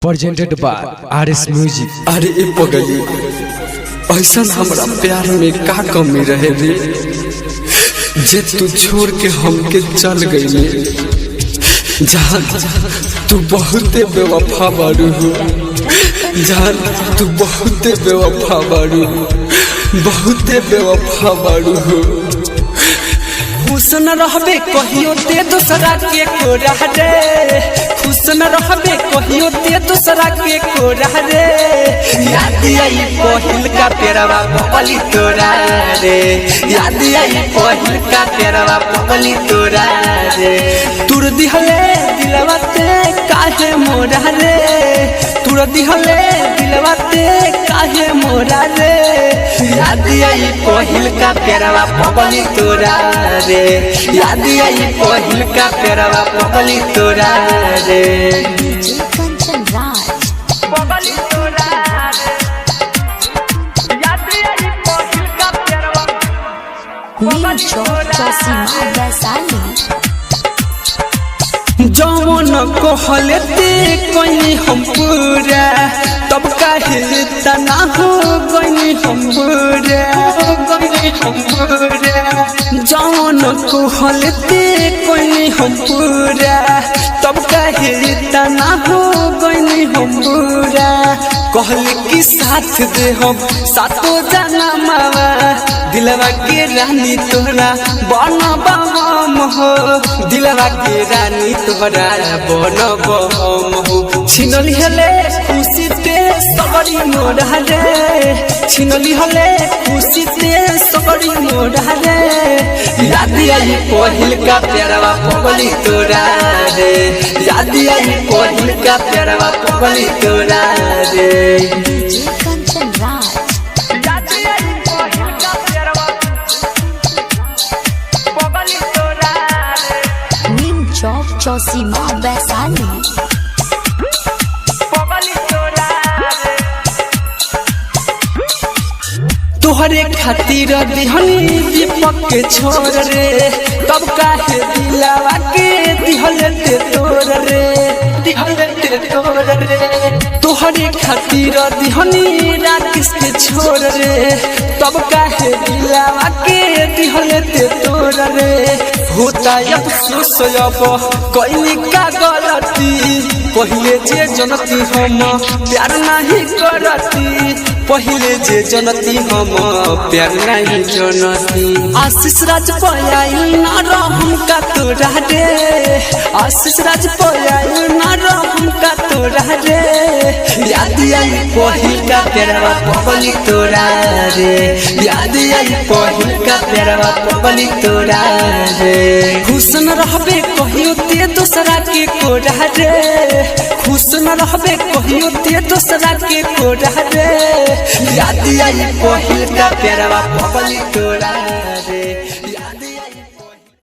Presented by RS music. अरे ए पगली ऐसा हमरा प्यार में का कमी रहे रे जे तू छोड़ के हमके चल गई। जान तू बहुते बेवफा बारू हो, जान तू बहुते बेवफा बारू हो, बहुते बेवफा बारू हो। खुश न रहबे कहियो ते दूसरा के कोरा रे, खुश न रहबे कहियो ते दूसरा के कोरा रे। याद आई पहिल का पेरवा पगली तोरा रे, याद आई पहिल का पेरवा पगली तोरा रे। तुर दिहले दिलवा ते काहे मोरा रे, तुर दिहले दिलवा ते काहे मोरा रे। याद आई पहिल का पेरवा पगली तोरा रे, याद आई पहिल का पेरवा पगली तोरा रे। पगली तोरा रे, याद आई पहिल का पेरवा पगली तोरा रे। जौन कहलते कोई हम पूरा तब काहे तना हो गई हम पूरा, जौन कहलते कोई हम पूरा तब काहे तना हो गई हम पूरा। कहल की साथ दे हम सातो जाना मावा, दिलवा के रानी तोहरा बनबा हम हो, दिलवा के रानी तोहरा बनबा हम हो। छिनली हले खुशी ते सबरी मोरा रे, छिनली हले खुशी ते सबरी मोरा रे। याद आई पहिल का प्यारवा पगली तोरा रे, याद आई पहिल का प्यारवा पगली तोरा रे। चौसीमा वैशाली तोहरे खातिर दिहनी दीपक के छोड़ रे, तब काहे दिलावा के दिहले ते तोड़ रे, दिहले ते तोड़ रे। तोहरे खातिर दिहनी राकेश के छोड़ रे, तब काहे दिलावा के दिहले ते तोड़ रे। होता अफसोस अब कोई का गलती, पहले जे जनती हम प्यार नहीं करती, पहले जे जनती हम प्यार नहीं जनती। आशीष राज पयाई ना रहम का तोरा रे, आशीष राज पयाई ना रहम का तोरा रे। याद आई पहिल का प्यारवा पगली तोरा रे, याद आई पहिल का प्यारवा पगली तोरा रे। खुश न रहबे कहियो ते दूसरा के कोरा रे, खुश न रहबे कहियो ते दूसरा के कोरा रे। याद आई पहिल का प्यारवा पगली तोरा रे।